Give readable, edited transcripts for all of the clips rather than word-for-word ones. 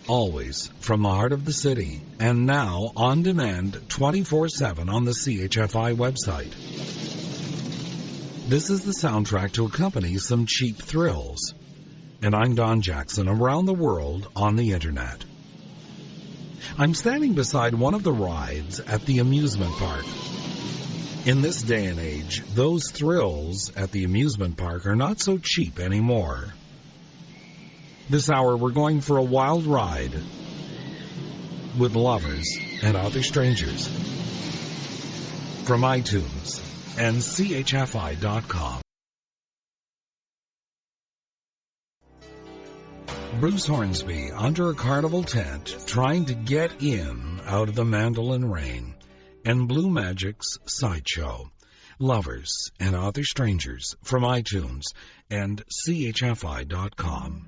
always from the heart of the city, and now on demand 24/7 on the CHFI website. This is the soundtrack to accompany some cheap thrills. And I'm Don Jackson, around the world on the internet. I'm standing beside one of the rides at the amusement park. In this day and age, those thrills at the amusement park are not so cheap anymore. This hour, we're going for a wild ride with Lovers and Other Strangers from iTunes and CHFI.com. Bruce Hornsby under a carnival tent trying to get in out of the Mandolin rain, and Blue Magic's Sideshow, Lovers and Other Strangers from iTunes and CHFI.com.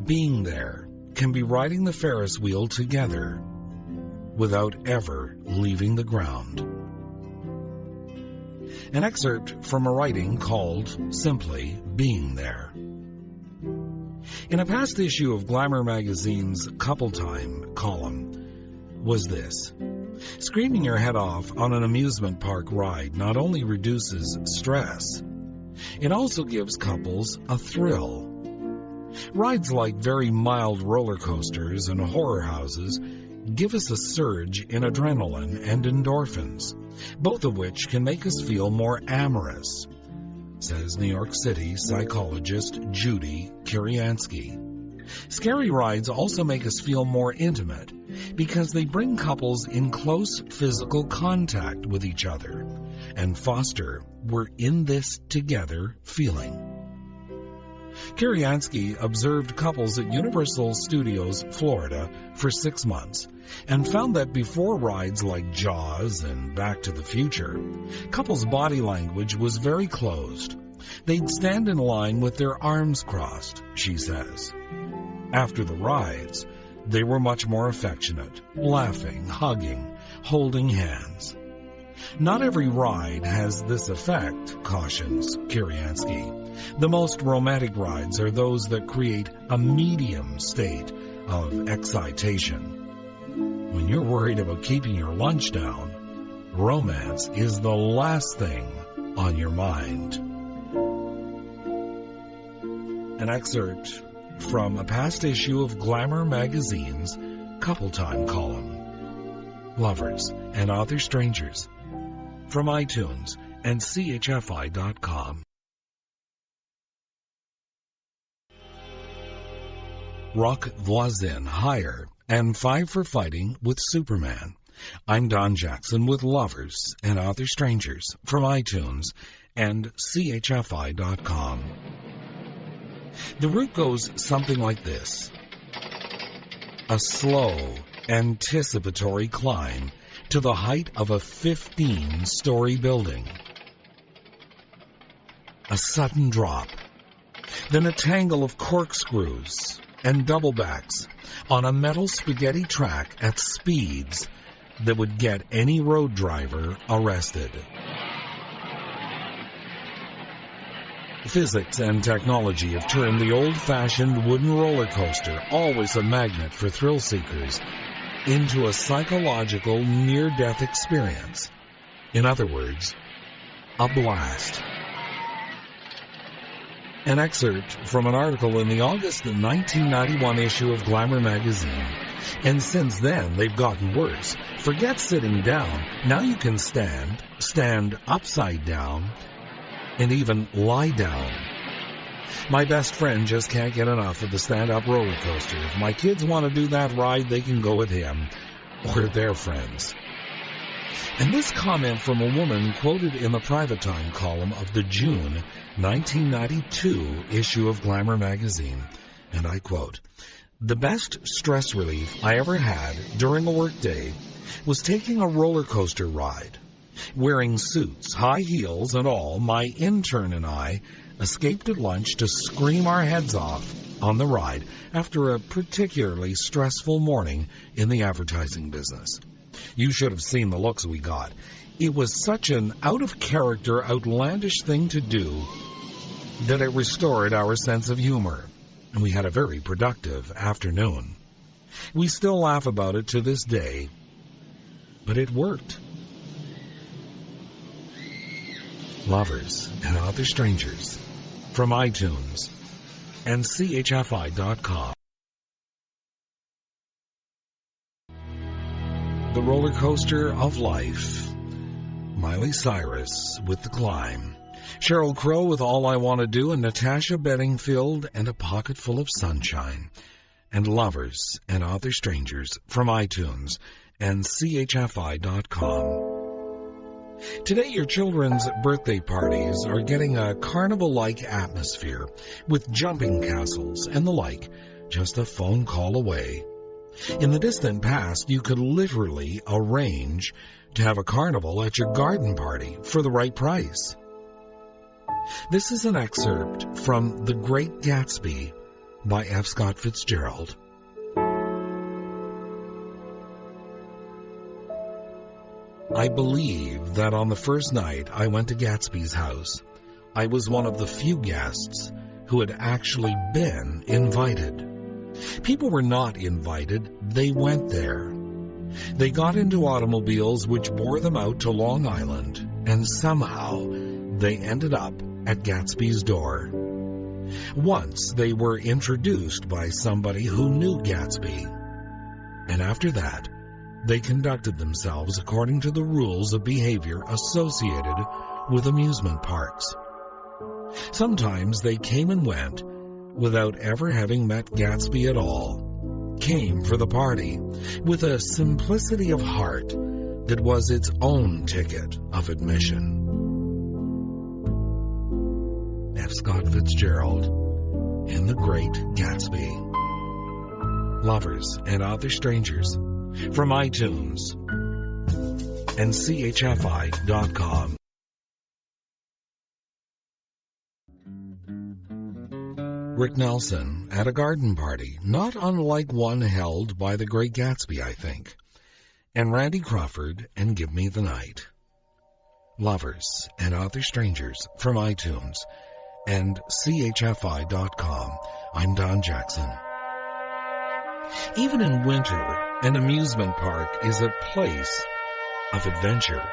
Being there can be riding the Ferris wheel together without ever leaving the ground. An excerpt from a writing called simply Being There. In a past issue of Glamour magazine's Couple Time column was this: screaming your head off on an amusement park ride not only reduces stress, it also gives couples a thrill. Rides like very mild roller coasters and horror houses give us a surge in adrenaline and endorphins, both of which can make us feel more amorous, says New York City psychologist Judy Kiriansky. Scary rides also make us feel more intimate because they bring couples in close physical contact with each other and foster we're in this together feeling. Kiriansky observed couples at Universal Studios, Florida, for 6 months and found that before rides like Jaws and Back to the Future, couples' body language was very closed. They'd stand in line with their arms crossed, she says. After the rides, they were much more affectionate, laughing, hugging, holding hands. Not every ride has this effect, cautions Kiriansky. The most romantic rides are those that create a medium state of excitation. When you're worried about keeping your lunch down, romance is the last thing on your mind. An excerpt from a past issue of Glamour magazine's Couple Time column, Lovers and Other Strangers, from iTunes and CHFI.com. Roch Voisine higher and 5 for fighting with Superman. I'm Don Jackson with Lovers and Other Strangers from iTunes and CHFI.com. The route goes something like this: a slow, anticipatory climb to the height of a 15-story building. A sudden drop, then a tangle of corkscrews and doublebacks on a metal spaghetti track at speeds that would get any road driver arrested. Physics and technology have turned the old-fashioned wooden roller coaster, always a magnet for thrill seekers, into a psychological near-death experience. In other words, a blast. An excerpt from an article in the August 1991 issue of Glamour magazine. And since then, they've gotten worse. Forget sitting down. Now you can stand upside down, and even lie down. My best friend just can't get enough of the stand-up roller coaster. If my kids want to do that ride, they can go with him or their friends. And this comment from a woman quoted in the Private Time column of the June 1992 issue of Glamour magazine, and I quote, "The best stress relief I ever had during a workday was taking a roller coaster ride. Wearing suits, high heels and all, my intern and I escaped at lunch to scream our heads off on the ride after a particularly stressful morning in the advertising business. You should have seen the looks we got. It was such an out-of-character, outlandish thing to do that it restored our sense of humor." and we had a very productive afternoon. We still laugh about it to this day, but it worked. Lovers and Other Strangers from iTunes and CHFI.com. The Roller Coaster of Life. Miley Cyrus with The Climb. Sheryl Crow with All I Want to Do, and Natasha Bedingfield and A Pocketful of Sunshine. And Lovers and Other Strangers from iTunes and CHFI.com. Today, your children's birthday parties are getting a carnival-like atmosphere with jumping castles and the like, just a phone call away. In the distant past, you could literally arrange to have a carnival at your garden party for the right price. This is an excerpt from The Great Gatsby by F. Scott Fitzgerald. I believe that on the first night I went to Gatsby's house, I was one of the few guests who had actually been invited. People were not invited, they went there. They got into automobiles which bore them out to Long Island, and somehow they ended up at Gatsby's door. Once they were introduced by somebody who knew Gatsby, and after that, they conducted themselves according to the rules of behavior associated with amusement parks. Sometimes they came and went without ever having met Gatsby at all, came for the party with a simplicity of heart that was its own ticket of admission. F. Scott Fitzgerald in The Great Gatsby. Lovers and Other Strangers from iTunes and CHFI.com. Rick Nelson at a garden party, not unlike one held by The Great Gatsby, I think. And Randy Crawford and Give Me the Night. Lovers and Other Strangers from iTunes and CHFI.com. I'm Don Jackson. Even in winter, an amusement park is a place of adventure.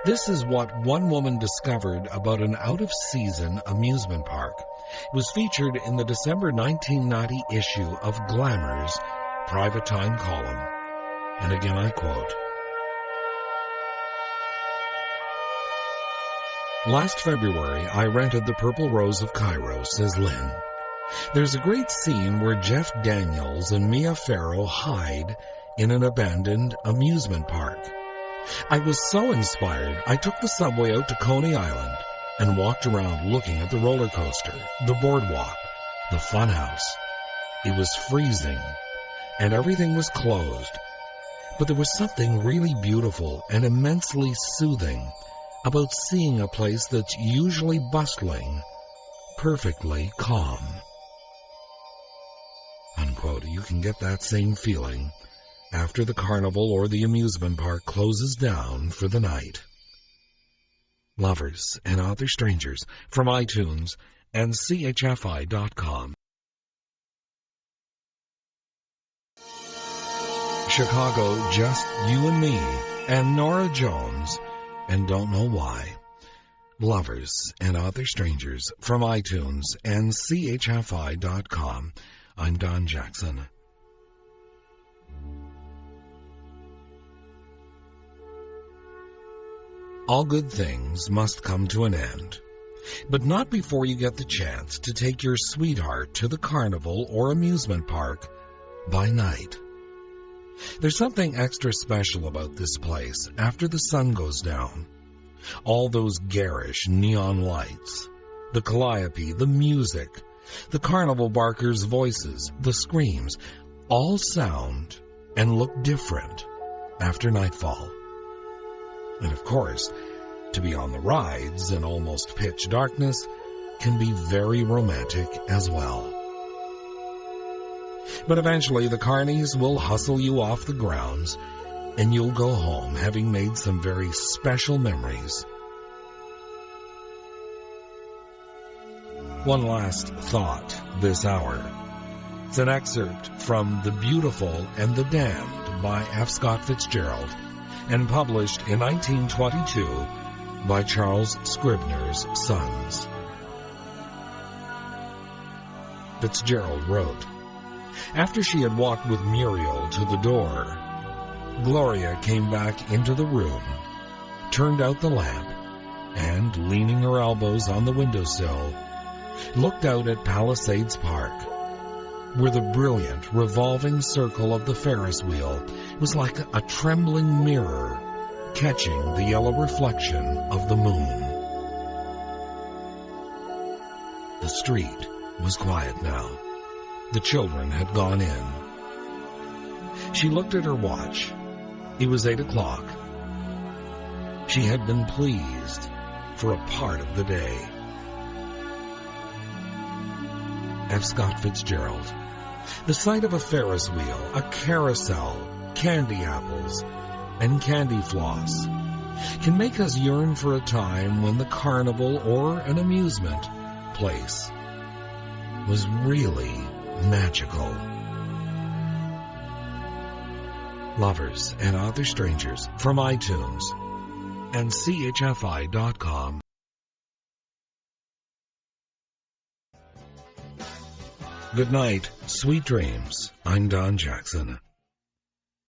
This is what one woman discovered about an out-of-season amusement park. It was featured in the December 1990 issue of Glamour's Private Time column. And again I quote, "Last February, I rented the Purple Rose of Cairo," says Lynn. "There's a great scene where Jeff Daniels and Mia Farrow hide in an abandoned amusement park. I was so inspired, I took the subway out to Coney Island and walked around looking at the roller coaster, the boardwalk, the funhouse. It was freezing, and everything was closed. But there was something really beautiful and immensely soothing about seeing a place that's usually bustling, perfectly calm." Unquote. You can get that same feeling after the carnival or the amusement park closes down for the night. Lovers and Other Strangers from iTunes and CHFI.com. Chicago, Just You and Me, and Norah Jones, and Don't Know Why. Lovers and Other Strangers from iTunes and CHFI.com. I'm Don Jackson. All good things must come to an end, but not before you get the chance to take your sweetheart to the carnival or amusement park by night. There's something extra special about this place after the sun goes down. All those garish neon lights, the calliope, the music, the carnival barkers' voices, the screams, all sound and look different after nightfall. And of course, to be on the rides in almost pitch darkness can be very romantic as well. But eventually the carnies will hustle you off the grounds, and you'll go home having made some very special memories. One last thought. this hour. It's an excerpt from The Beautiful and the Damned by F. Scott Fitzgerald and published in 1922 by Charles Scribner's Sons. Fitzgerald wrote, "After she had walked with Muriel to the door, Gloria came back into the room, turned out the lamp, and, leaning her elbows on the windowsill, looked out at Palisades Park, where the brilliant, revolving circle of the Ferris wheel was like a trembling mirror catching the yellow reflection of the moon." The street was quiet now. The children had gone in. She looked at her watch. It was 8 o'clock. She had been pleased for a part of the day. F. Scott Fitzgerald. The sight of a Ferris wheel, a carousel, candy apples, and candy floss can make us yearn for a time when the carnival or an amusement place was really magical. Lovers and Other Strangers from iTunes and CHFI.com. Good night, sweet dreams. I'm Don Jackson.